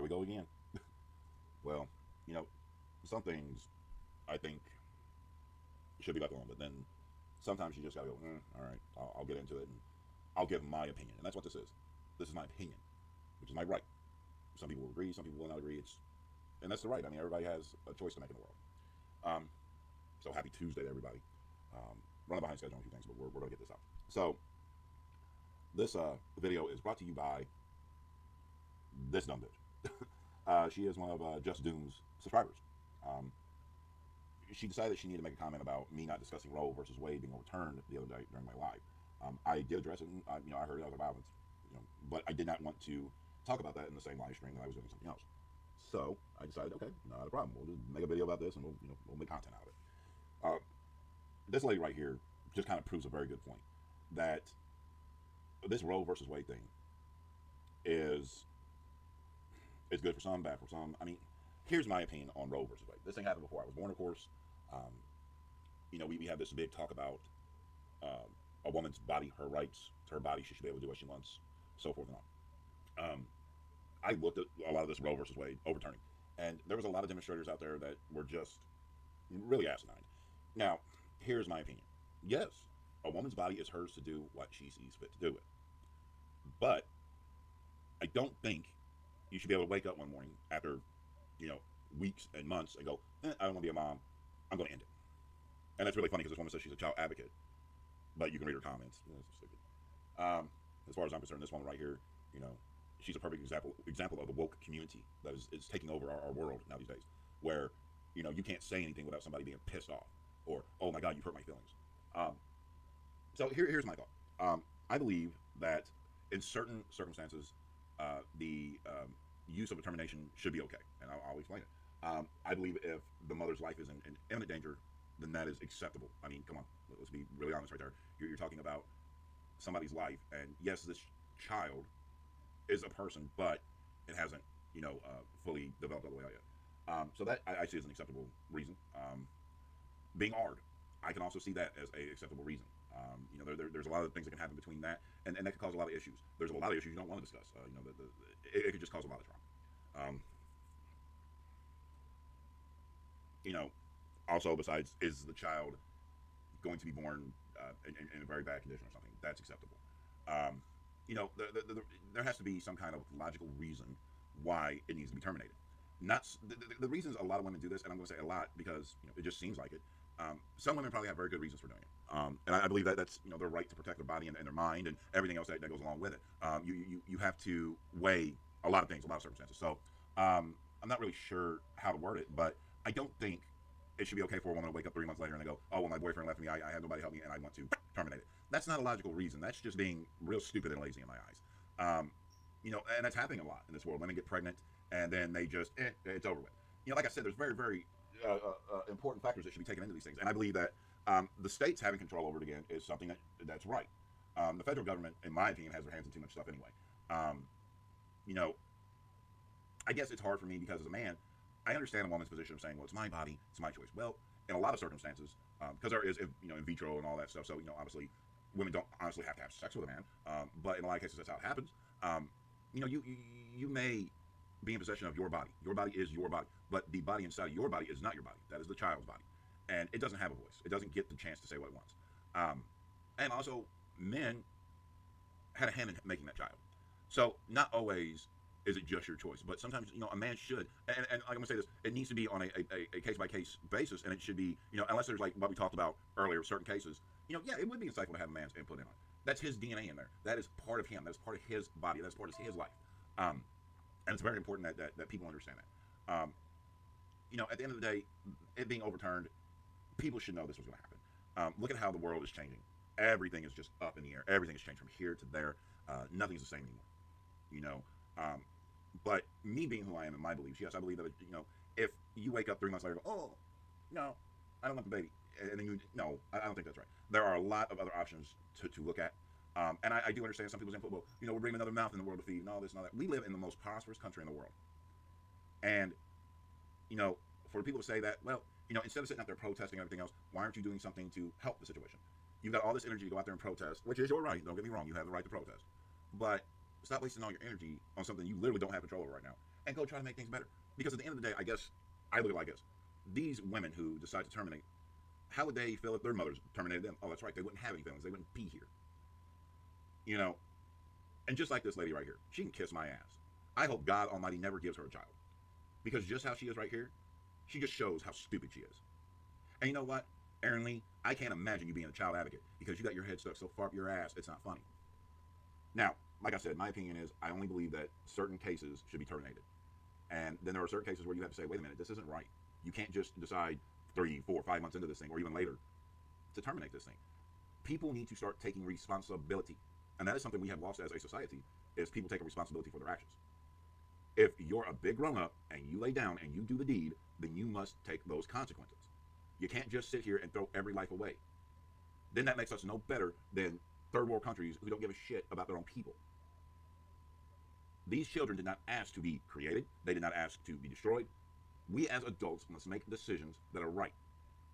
we go again. Well, you know, some things I think should be left alone, but then sometimes you just gotta go, all right, I'll get into it and I'll give my opinion. And that's what this is. This is my opinion, which is my right. Some people will agree, some people will not agree. And that's the right. I mean, everybody has a choice to make in the world. Um, so happy Tuesday to everybody. Running behind schedule on a few things, but we're going to get this out. So this video is brought to you by this dumb bitch. She is one of Just Doom's subscribers. Um, she decided she needed to make a comment about me not discussing Roe versus Wade being overturned the other day during my live. I did address it, and I heard it. I was like, wow, but I did not want to talk about that in the same live stream that I was doing something else. So I decided, okay, not a problem. We'll just make a video about this, and we'll make content out of it. This lady right here just kind of proves a very good point that this Roe versus Wade thing is it's good for some, bad for some. I mean, here's my opinion on Roe versus Wade. This thing happened before I was born, of course. Um, we have this big talk about a woman's body, her rights to her body. She should be able to do what she wants, so forth and on. I looked at a lot of this Roe versus Wade overturning, and there was a lot of demonstrators out there that were just really asinine. Now, here's my opinion. Yes, a woman's body is hers to do what she sees fit to do it. But I don't think you should be able to wake up one morning after, weeks and months and go, I don't want to be a mom. I'm going to end it. And that's really funny because this woman says she's a child advocate, but you can read her comments. It's stupid. As far as I'm concerned, this woman right here, she's a perfect example of the woke community that is taking over our world now these days, where you can't say anything without somebody being pissed off or, oh my God, you've hurt my feelings. So here's my thought. I believe that in certain circumstances, the use of a termination should be okay, and I'll explain it. I believe if the mother's life is in imminent danger, then that is acceptable. I mean, come on, let's be really honest right there. You're talking about somebody's life, and yes, this child is a person, but it hasn't, fully developed all the way out yet. So that I see as an acceptable reason. Being hard, I can also see that as a acceptable reason. There's a lot of things that can happen between that, and that can cause a lot of issues. There's a lot of issues you don't want to discuss. It could just cause a lot of trauma. Also, besides, is the child going to be born in a very bad condition or something? That's acceptable. There has to be some kind of logical reason why it needs to be terminated. Not the reasons a lot of women do this, and I'm going to say a lot because it just seems like it. Some women probably have very good reasons for doing it, and I believe that that's their right to protect their body and their mind and everything else that goes along with it. You have to weigh a lot of things, a lot of circumstances. So I'm not really sure how to word it, but I don't think it should be okay for a woman to wake up 3 months later and they go, oh, well, my boyfriend left me, I had nobody help me, and I want to terminate it. That's not a logical reason. That's just being real stupid and lazy in my eyes. And that's happening a lot in this world. Women get pregnant and then they just, it's over with. Like I said, there's very, very important factors that should be taken into these things. And I believe that the states having control over it again is something that's right. The federal government, in my opinion, has their hands in too much stuff anyway. I guess it's hard for me because as a man, I understand a woman's position of saying, well, it's my body, it's my choice. Well, in a lot of circumstances, because there is, in vitro and all that stuff, so, obviously, women don't honestly have to have sex with a man, but in a lot of cases, that's how it happens. You may be in possession of your body. Your body is your body, but the body inside of your body is not your body. That is the child's body, and it doesn't have a voice. It doesn't get the chance to say what it wants. And also, men had a hand in making that child. So not always is it just your choice, but sometimes a man should, and like I'm gonna say this, it needs to be on a case by case basis, and it should be unless there's like what we talked about earlier, certain cases, yeah, it would be insightful to have a man's input in on it. That's his DNA in there. That is part of him. That's part of his body. That's part of his life. And it's very important that people understand that. At the end of the day, it being overturned, people should know this was going to happen. Look at how the world is changing. Everything is just up in the air. Everything has changed from here to there. Nothing's the same anymore. But me being who I am in my beliefs, yes, I believe that if you wake up 3 months later and go, oh, no, I don't want the baby, and then no, I don't think that's right. There are a lot of other options to look at. And I do understand some people's input. Well, we're bringing another mouth in the world to feed and all this and all that. We live in the most prosperous country in the world. And, for people to say that, well, instead of sitting out there protesting and everything else, why aren't you doing something to help the situation? You've got all this energy to go out there and protest, which is your right. Don't get me wrong. You have the right to protest. But stop wasting all your energy on something you literally don't have control over right now. and go try to make things better. Because at the end of the day, I guess I look at it like this: these women who decide to terminate, how would they feel if their mothers terminated them? Oh, that's right, they wouldn't have any feelings. They wouldn't be here. You know, and just like this lady right here, she can kiss my ass. I hope God Almighty never gives her a child, because just how she is right here, she just shows how stupid she is. And you know what, Aaron Lee, I can't imagine you being a child advocate because you got your head stuck so far up your ass, it's not funny. Now, like I said, my opinion is I only believe that certain cases should be terminated. And then there are certain cases where you have to say, wait a minute, this isn't right. You can't just decide 3, 4, 5 months into this thing, or even later, to terminate this thing. People need to start taking responsibility. And that is something we have lost as a society, is people taking responsibility for their actions. If you're a big grown-up and you lay down and you do the deed, then you must take those consequences. You can't just sit here and throw every life away. Then that makes us no better than third world countries who don't give a shit about their own people. These children did not ask to be created. They did not ask to be destroyed. We as adults must make decisions that are right.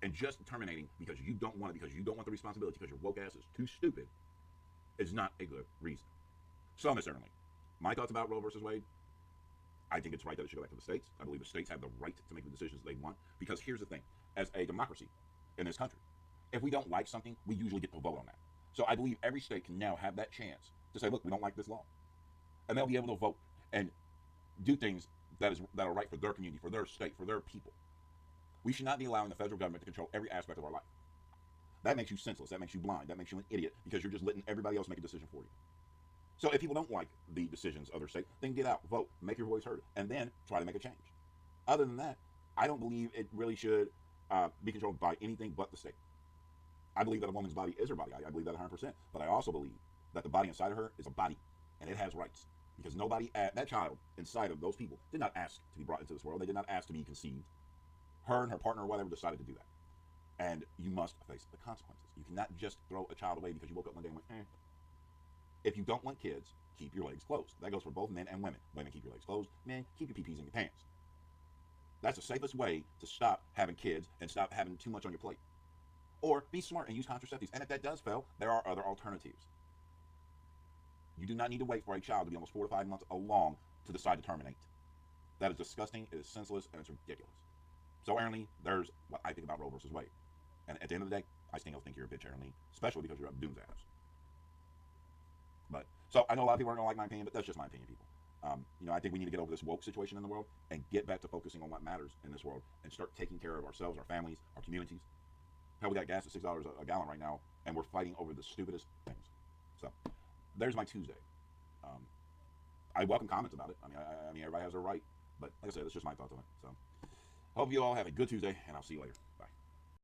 And just terminating because you don't want it, because you don't want the responsibility, because your woke ass is too stupid, is not a good reason. So, Miss Ernley, my thoughts about Roe versus Wade: I think it's right that it should go back to the states. I believe the states have the right to make the decisions they want. Because here's the thing: as a democracy in this country, if we don't like something, we usually get to vote on that. So I believe every state can now have that chance to say, look, we don't like this law. And they'll be able to vote and do things that are right for their community, for their state, for their people. We should not be allowing the federal government to control every aspect of our life. That makes you senseless. That makes you blind. That makes you an idiot, because you're just letting everybody else make a decision for you. So if people don't like the decisions of their state, then get out, vote, make your voice heard, and then try to make a change. Other than that, I don't believe it really should be controlled by anything but the state. I believe that a woman's body is her body. I believe that 100%. But I also believe that the body inside of her is a body, and it has rights. Because nobody, that child inside of those people, did not ask to be brought into this world. They did not ask to be conceived. Her and her partner or whatever decided to do that. And you must face the consequences. You cannot just throw a child away because you woke up one day and went, If you don't want kids, keep your legs closed. That goes for both men and women. Women, keep your legs closed. Men, keep your pee-pees in your pants. That's the safest way to stop having kids and stop having too much on your plate. Or be smart and use contraceptives. And if that does fail, there are other alternatives. You do not need to wait for a child to be almost 4 to 5 months along to decide to terminate. That is disgusting, it is senseless, and it's ridiculous. So, Aaron Lee, there's what I think about Roe versus Wade. And at the end of the day, I still think you're a bitch, Aaron Lee, especially because you're up Doom's ass. But, so I know a lot of people aren't going to like my opinion, but that's just my opinion, people. I think we need to get over this woke situation in the world and get back to focusing on what matters in this world and start taking care of ourselves, our families, our communities. Hell, we got gas at $6 a gallon right now, and we're fighting over the stupidest things. So, there's my Tuesday. I welcome comments about it. I mean, everybody has their right, but like I said, it's just my thoughts on it. So, hope you all have a good Tuesday, and I'll see you later.